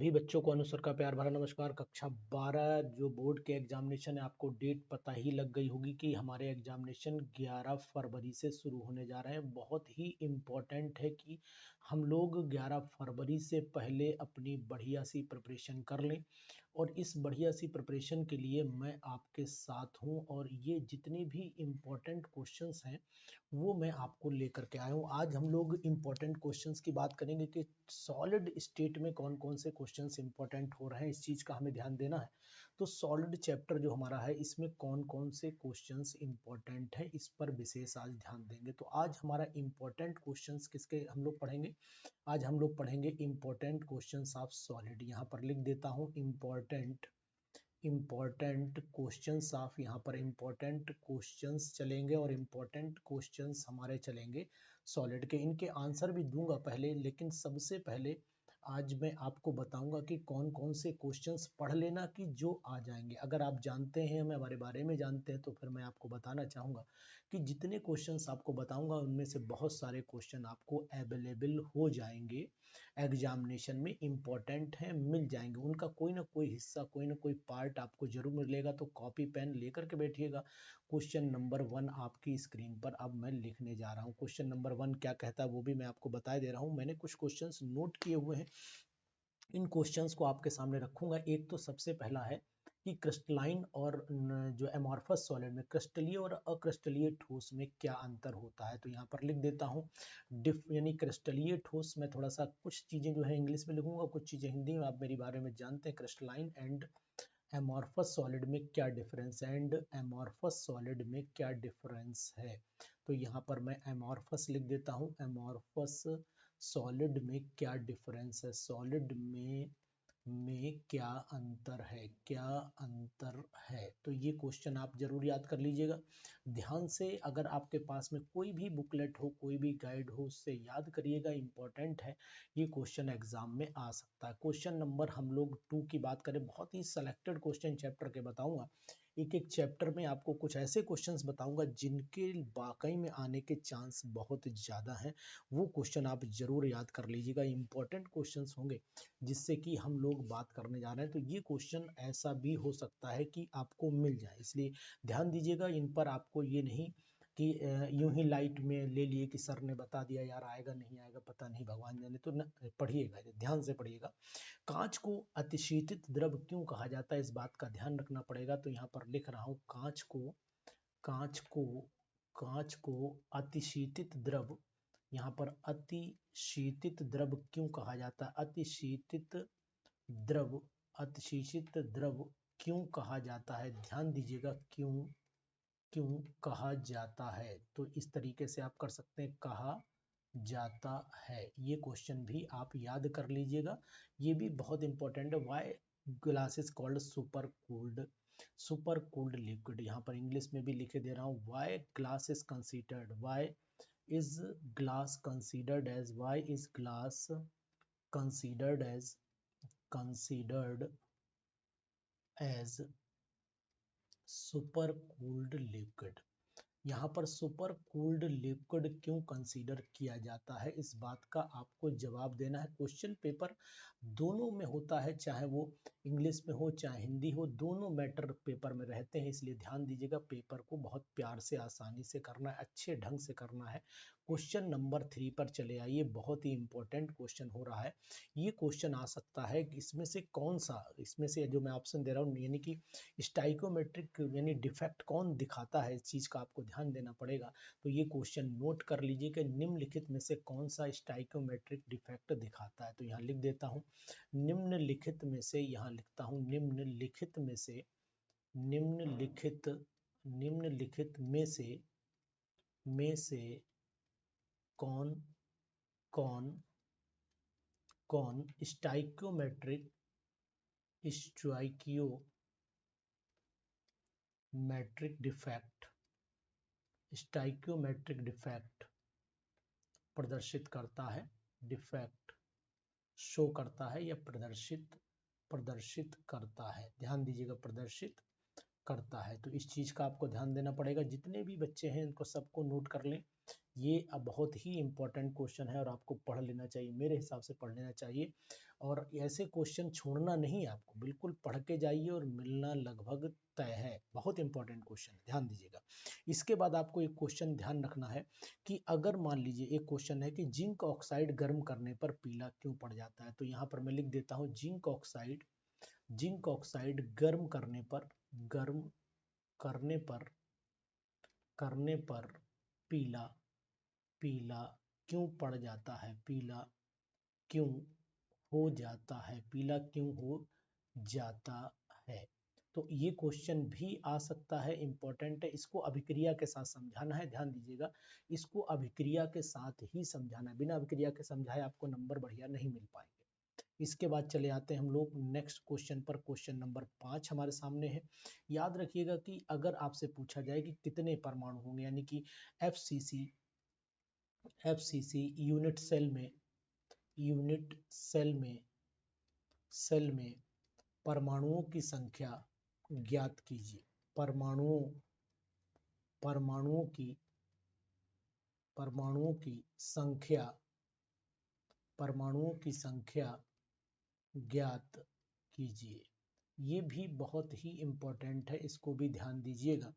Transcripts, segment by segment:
सभी बच्चों को अनुसर का प्यार भरा नमस्कार। कक्षा 12 जो बोर्ड के एग्जामिनेशन है, आपको डेट पता ही लग गई होगी कि हमारे एग्जामिनेशन 11 फरवरी से शुरू होने जा रहे हैं। बहुत ही इम्पोर्टेंट है कि हम लोग 11 फरवरी से पहले अपनी बढ़िया सी प्रिपरेशन कर लें, और इस बढ़िया सी प्रिपरेशन के लिए मैं आपके साथ हूँ। और ये जितने भी इम्पोर्टेंट क्वेश्चंस हैं वो मैं आपको लेकर के आया हूँ। आज हम लोग इम्पोर्टेंट क्वेश्चंस की बात करेंगे कि सॉलिड स्टेट में कौन कौन से क्वेश्चंस इंपॉर्टेंट हो रहे हैं, इस चीज़ का हमें ध्यान देना है। तो सॉलिड चैप्टर जो हमारा है, इसमें कौन कौन से क्वेश्चंस इंपॉर्टेंट है, इस पर विशेष आज ध्यान देंगे। तो आज हमारा इंपॉर्टेंट क्वेश्चंस किसके हम लोग पढ़ेंगे? आज हम लोग पढ़ेंगे इंपॉर्टेंट क्वेश्चंस ऑफ सॉलिड। यहाँ पर लिख देता हूँ इम्पॉर्टेंट क्वेश्चंस ऑफ, यहाँ पर इम्पॉर्टेंट क्वेश्चंस चलेंगे और इम्पॉर्टेंट क्वेश्चंस हमारे चलेंगे सॉलिड के। इनके आंसर भी दूंगा पहले, लेकिन सबसे पहले आज मैं आपको बताऊंगा कि कौन कौन से क्वेश्चंस पढ़ लेना कि जो आ जाएंगे। अगर आप जानते हैं, हमें हमारे बारे में जानते हैं, तो फिर मैं आपको बताना चाहूँगा कि जितने क्वेश्चंस आपको बताऊंगा उनमें से बहुत सारे क्वेश्चन आपको अवेलेबल हो जाएंगे एग्जामिनेशन में, इम्पॉर्टेंट हैं, मिल जाएंगे। उनका कोई ना कोई हिस्सा, कोई ना कोई पार्ट आपको जरूर मिलेगा। तो कॉपी पेन लेकर के बैठिएगा। क्वेश्चन नंबर 1 आपकी स्क्रीन पर अब मैं लिखने जा रहा हूँ। क्वेश्चन नंबर 1 क्या कहता है वो भी मैं आपको बता दे रहा हूँ। मैंने कुछ क्वेश्चंस नोट किए हुए हैं, इन क्वेश्चंस को आपके सामने रखूंगा। एक तो सबसे पहला है कि क्रिस्टलाइन और जो एमॉर्फस सॉलिड में क्रिस्टलीय और अक्रिस्टलीय ठोस में क्या अंतर होता है। तो यहाँ पर लिख देता हूँ डिफ, यानी क्रिस्टलीय ठोस में थोड़ा सा कुछ चीजें जो है इंग्लिश में लिखूंगा, कुछ चीजें हिंदी में। आप मेरे बारे में जानते हैं। क्रिस्टलाइन एंड एमॉर्फस सॉलिड में क्या डिफरेंस है, एंड एमॉर्फस सॉलिड में क्या डिफरेंस है। तो यहाँ पर मैं एमॉर्फस लिख देता हूँ। एमॉर्फस सॉलिड में क्या डिफरेंस है, सॉलिड में क्या अंतर है, क्या अंतर है। तो ये क्वेश्चन आप जरूर याद कर लीजिएगा ध्यान से। अगर आपके पास में कोई भी बुकलेट हो, कोई भी गाइड हो, उससे याद करिएगा, इंपॉर्टेंट है। ये क्वेश्चन एग्जाम में आ सकता है। क्वेश्चन नंबर हम लोग 2 की बात करें, बहुत ही सिलेक्टेड क्वेश्चन चैप्टर के बताऊंगा। एक एक चैप्टर में आपको कुछ ऐसे क्वेश्चंस बताऊंगा जिनके वाकई में आने के चांस बहुत ज़्यादा हैं। वो क्वेश्चन आप जरूर याद कर लीजिएगा, इंपॉर्टेंट क्वेश्चंस होंगे जिससे कि हम लोग बात करने जा रहे हैं। तो ये क्वेश्चन ऐसा भी हो सकता है कि आपको मिल जाए, इसलिए ध्यान दीजिएगा इन पर। आपको ये नहीं कि यूं ही लाइट में ले लिए कि सर ने बता दिया, यार आएगा नहीं आएगा पता नहीं, भगवान जाने। तो न पढ़िएगा, ध्यान से पढ़िएगा। कांच को अतिशीतित द्रव क्यों कहा जाता है, इस बात का ध्यान रखना पड़ेगा। तो यहाँ पर लिख रहा हूँ कांच को कांच को अतिशीतित द्रव, यहाँ पर अतिशीतित द्रव क्यों कहा जाता है, द्रव अतिशीतित द्रव क्यों कहा जाता है। ध्यान दीजिएगा, क्यों क्यों कहा जाता है। तो इस तरीके से आप कर सकते हैं, कहा जाता है। ये क्वेश्चन भी आप याद कर लीजिएगा, ये भी बहुत इंपॉर्टेंट है। Why glass is called super cooled liquid, यहाँ पर इंग्लिश में भी लिखे दे रहा हूँ। Why glass is considered, is glass considered as, why is glass considered as super cooled liquid। यहाँ पर सुपर कूल्ड लिक्विड क्यों कंसीडर किया जाता है, इस बात का आपको जवाब देना है। क्वेश्चन पेपर दोनों में होता है, चाहे वो इंग्लिश में हो चाहे हिंदी हो, दोनों मैटर पेपर में रहते हैं। इसलिए ध्यान दीजिएगा, पेपर को बहुत प्यार से आसानी से करना है, अच्छे ढंग से करना है। क्वेश्चन नंबर 3 पर चले आइए, बहुत ही इंपॉर्टेंट क्वेश्चन हो रहा है। ये क्वेश्चन आ सकता है इसमें से कौन सा, इसमें से जो मैं ऑप्शन दे रहा हूँ, यानी कि स्टाइकोमेट्रिक यानी डिफेक्ट कौन दिखाता है, इस चीज का आपको ध्यान देना पड़ेगा। तो ये क्वेश्चन नोट कर लीजिए कि निम्नलिखित में से कौन सा स्टाइकोमेट्रिक डिफेक्ट दिखाता है। तो यहाँ लिख देता हूँ निम्नलिखित में से, यहाँ लिखता हूँ निम्नलिखित में से, निम्नलिखित में से कौन कौन कौन स्टाइकोमेट्रिक डिफेक्ट प्रदर्शित करता है, डिफेक्ट शो करता है या प्रदर्शित करता है। ध्यान दीजिएगा, प्रदर्शित करता है। तो इस चीज का आपको ध्यान देना पड़ेगा। जितने भी बच्चे हैं इनको सबको नोट कर लें, ये अब बहुत ही इंपॉर्टेंट क्वेश्चन है और आपको पढ़ लेना चाहिए, मेरे हिसाब से पढ़ लेना चाहिए। और ऐसे क्वेश्चन छोड़ना नहीं है आपको, बिल्कुल पढ़ के जाइए और मिलना लगभग तय है। बहुत इंपॉर्टेंट क्वेश्चन है, ध्यान दीजिएगा। इसके बाद आपको एक क्वेश्चन ध्यान रखना है कि अगर मान लीजिए एक क्वेश्चन है कि जिंक ऑक्साइड गर्म करने पर पीला क्यों पड़ जाता है, तो यहाँ पर मैं लिख देता हूँ जिंक ऑक्साइड गर्म करने पर पीला पीला क्यों पड़ जाता है, पीला क्यों हो जाता है, पीला क्यों हो जाता है। तो ये क्वेश्चन भी आ सकता है, इंपॉर्टेंट है। इसको अभिक्रिया के साथ समझाना है, ध्यान दीजिएगा। इसको अभिक्रिया के साथ ही समझाना है, बिना अभिक्रिया के समझाए आपको नंबर बढ़िया नहीं मिल पाएंगे। इसके बाद चले आते हैं हम लोग नेक्स्ट क्वेश्चन पर। क्वेश्चन नंबर 5 हमारे सामने है। याद रखिएगा कि अगर आपसे पूछा जाए कि कितने परमाणु होंगे, यानी कि एफसीसी यूनिट सेल में परमाणुओं की संख्या ज्ञात कीजिए। परमाणुओं की संख्या ज्ञात कीजिए। ये भी बहुत ही इंपॉर्टेंट है, इसको भी ध्यान दीजिएगा।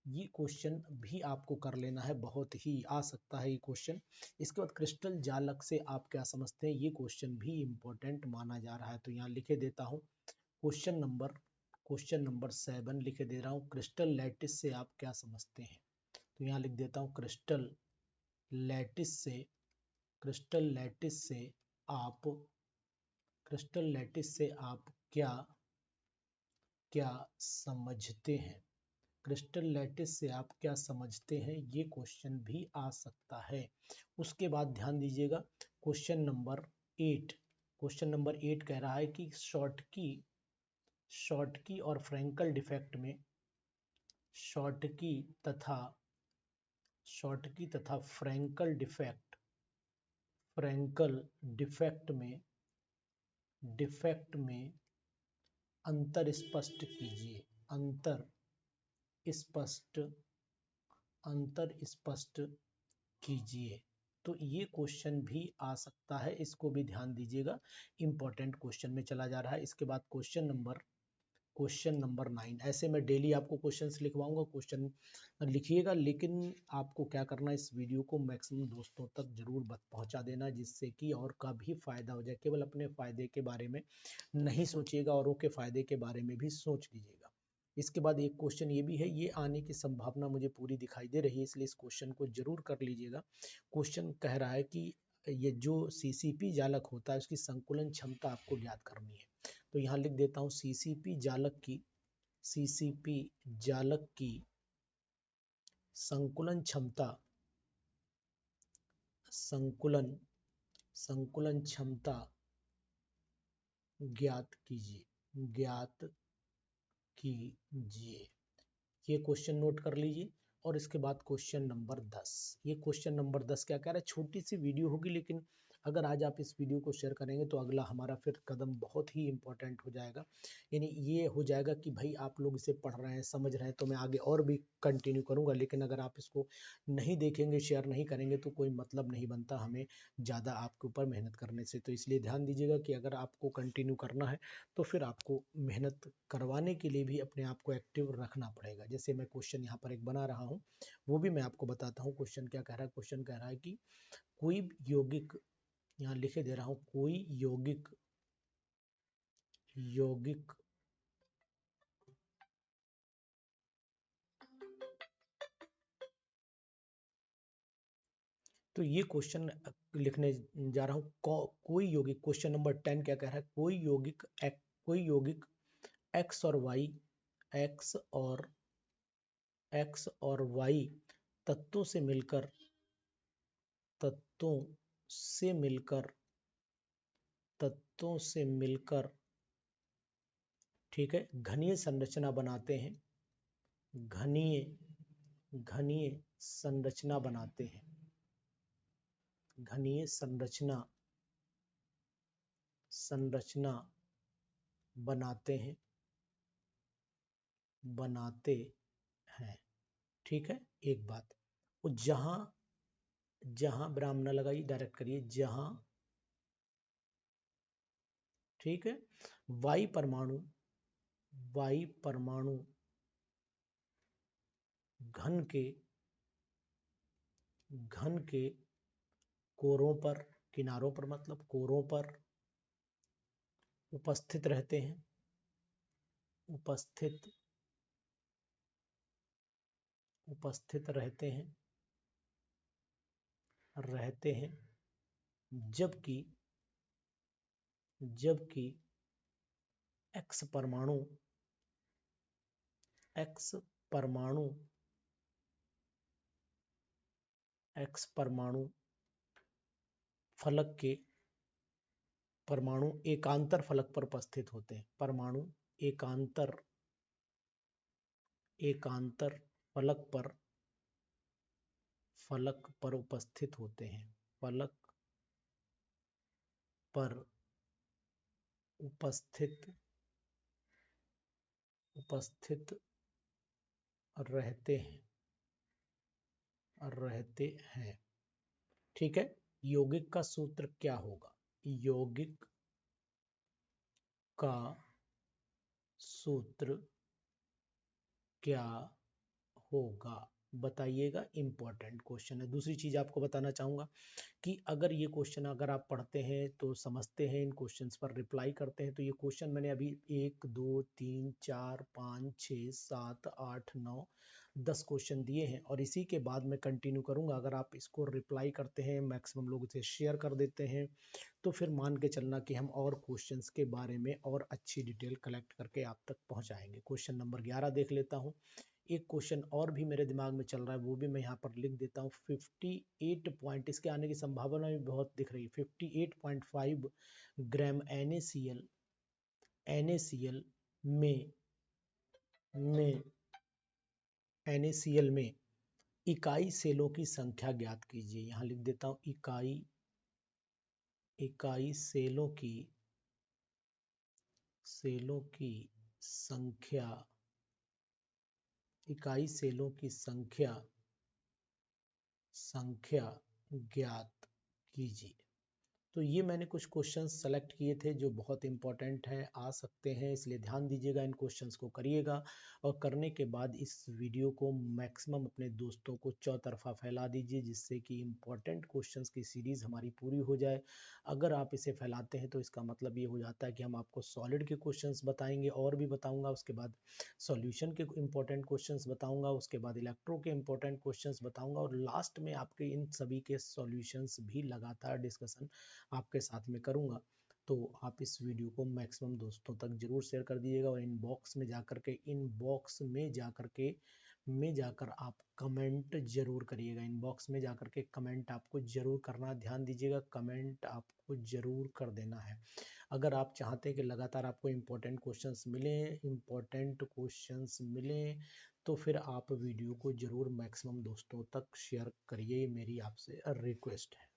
ये क्वेश्चन भी आपको कर लेना है, बहुत ही आ सकता है ये क्वेश्चन। इसके बाद क्रिस्टल जालक से आप क्या समझते हैं, ये क्वेश्चन भी इंपॉर्टेंट माना जा रहा है। तो यहाँ लिखे देता हूँ क्वेश्चन नंबर 7 लिखे दे रहा हूँ। क्रिस्टल लैटिस से आप क्या समझते हैं, तो यहाँ लिख देता हूँ क्रिस्टल लैटिस से आप क्या समझते हैं, क्रिस्टल लैटिस से आप क्या समझते हैं, ये क्वेश्चन भी आ सकता है। उसके बाद ध्यान दीजिएगा क्वेश्चन नंबर 8 कह रहा है कि शॉर्टकी और फ्रैंकल फ्रैंकल डिफेक्ट में अंतर स्पष्ट कीजिए। तो ये क्वेश्चन भी आ सकता है, इसको भी ध्यान दीजिएगा। इंपॉर्टेंट क्वेश्चन में चला जा रहा है। इसके बाद क्वेश्चन नंबर 9। ऐसे मैं डेली आपको क्वेश्चंस लिखवाऊंगा, क्वेश्चन लिखिएगा, लेकिन आपको क्या करना है, इस वीडियो को मैक्सिमम दोस्तों तक जरूर पहुंचा देना, जिससे कि और का भी फायदा हो जाए। केवल अपने फायदे के बारे में नहीं सोचिएगा, औरों के फायदे के बारे में भी सोच लीजिएगा। इसके बाद एक क्वेश्चन ये भी है, ये आने की संभावना मुझे पूरी दिखाई दे रही है, इसलिए इस क्वेश्चन को जरूर कर लीजिएगा। क्वेश्चन कह रहा है कि ये जो सीसीपी जालक होता है उसकी संकुलन क्षमता आपको ज्ञात करनी है। तो यहाँ लिख देता हूँ सीसीपी जालक की संकुलन क्षमता ज्ञात कीजिए। ये क्वेश्चन नोट कर लीजिए। और इसके बाद क्वेश्चन नंबर 10। ये क्वेश्चन नंबर 10 क्या कह रहा है, छोटी सी वीडियो होगी, लेकिन अगर आज आप इस वीडियो को शेयर करेंगे तो अगला हमारा फिर कदम बहुत ही इंपॉर्टेंट हो जाएगा। यानी ये हो जाएगा कि भाई आप लोग इसे पढ़ रहे हैं, समझ रहे हैं, तो मैं आगे और भी कंटिन्यू करूंगा। लेकिन अगर आप इसको नहीं देखेंगे, शेयर नहीं करेंगे, तो कोई मतलब नहीं बनता हमें ज़्यादा आपके ऊपर मेहनत करने से। तो इसलिए ध्यान दीजिएगा कि अगर आपको कंटिन्यू करना है तो फिर आपको मेहनत करवाने के लिए भी अपने आप को एक्टिव रखना पड़ेगा। जैसे मैं क्वेश्चन यहाँ पर एक बना रहा हूँ, वो भी मैं आपको बताता हूँ। क्वेश्चन क्या कह रहा है, क्वेश्चन कह रहा है कि कोई यौगिक, यहाँ लिखे दे रहा हूँ, कोई यौगिक तो ये क्वेश्चन लिखने जा रहा हूँ। कोई यौगिक, क्वेश्चन नंबर 10 क्या कह रहा है, कोई यौगिक एक्स और वाई तत्वों से मिलकर ठीक है घनीय संरचना बनाते हैं, घनीय संरचना बनाते हैं। ठीक है, एक बात, वो जहां विराम न लगाइए, डायरेक्ट करिए, ठीक है। वाई परमाणु घन के कोरों पर, किनारों पर मतलब कोरों पर उपस्थित रहते हैं, उपस्थित रहते हैं, जबकि एक्स परमाणु फलक के परमाणु एकांतर फलक पर उपस्थित होते हैं। परमाणु एकांतर फलक पर उपस्थित होते हैं, फलक पर उपस्थित रहते हैं। ठीक है। यौगिक का सूत्र क्या होगा? यौगिक का सूत्र क्या होगा बताइएगा। इंपॉर्टेंट क्वेश्चन है। दूसरी चीज आपको बताना चाहूंगा कि अगर ये क्वेश्चन अगर आप पढ़ते हैं तो समझते हैं, इन क्वेश्चंस पर रिप्लाई करते हैं, तो ये क्वेश्चन मैंने अभी 1 2 3 4 5 6 7 8 9 10 क्वेश्चन दिए हैं और इसी के बाद मैं कंटिन्यू करूंगा। अगर आप इसको रिप्लाई करते हैं, मैक्सिमम लोग इसे शेयर कर देते हैं, तो फिर मान के चलना कि हम और क्वेश्चंस के बारे में और अच्छी डिटेल कलेक्ट करके आप तक पहुंचाएंगे। क्वेश्चन नंबर 11 देख लेता हूं। एक क्वेश्चन और भी मेरे दिमाग में चल रहा है, वो भी मैं यहाँ पर लिख देता हूँ। 58 पॉइंट, इसके आने की संभावना भी बहुत दिख रही है। 58.5 ग्राम NaCl में इकाई सेलों की संख्या ज्ञात कीजिए। यहाँ लिख देता हूँ इकाई सेलों की संख्या ज्ञात कीजिए। तो ये मैंने कुछ क्वेश्चंस सेलेक्ट किए थे जो बहुत इंपॉर्टेंट है, आ सकते हैं, इसलिए ध्यान दीजिएगा, इन क्वेश्चंस को करिएगा और करने के बाद इस वीडियो को मैक्सिमम अपने दोस्तों को चौतरफा फैला दीजिए, जिससे कि इंपॉर्टेंट क्वेश्चंस की सीरीज हमारी पूरी हो जाए। अगर आप इसे फैलाते हैं तो इसका मतलब ये हो जाता है कि हम आपको सॉलिड के क्वेश्चंस बताएंगे और भी बताऊंगा, उसके बाद सॉल्यूशन के इंपॉर्टेंट क्वेश्चंस बताऊंगा, उसके बाद इलेक्ट्रो के इंपॉर्टेंट क्वेश्चंस बताऊंगा और लास्ट में आपके इन सभी के सॉल्यूशंस भी लगातार डिस्कशन आपके साथ में करूंगा। तो आप इस वीडियो को मैक्सिमम दोस्तों तक जरूर शेयर कर दीजिएगा और इनबॉक्स में जाकर आप कमेंट जरूर करिएगा। इनबॉक्स में जाकर के कमेंट आपको जरूर करना, ध्यान दीजिएगा, कमेंट आपको जरूर कर देना है। अगर आप चाहते हैं कि लगातार आपको इम्पोर्टेंट क्वेश्चंस मिलें तो फिर आप वीडियो को जरूर मैक्सिमम दोस्तों तक शेयर करिए, मेरी आपसे रिक्वेस्ट है।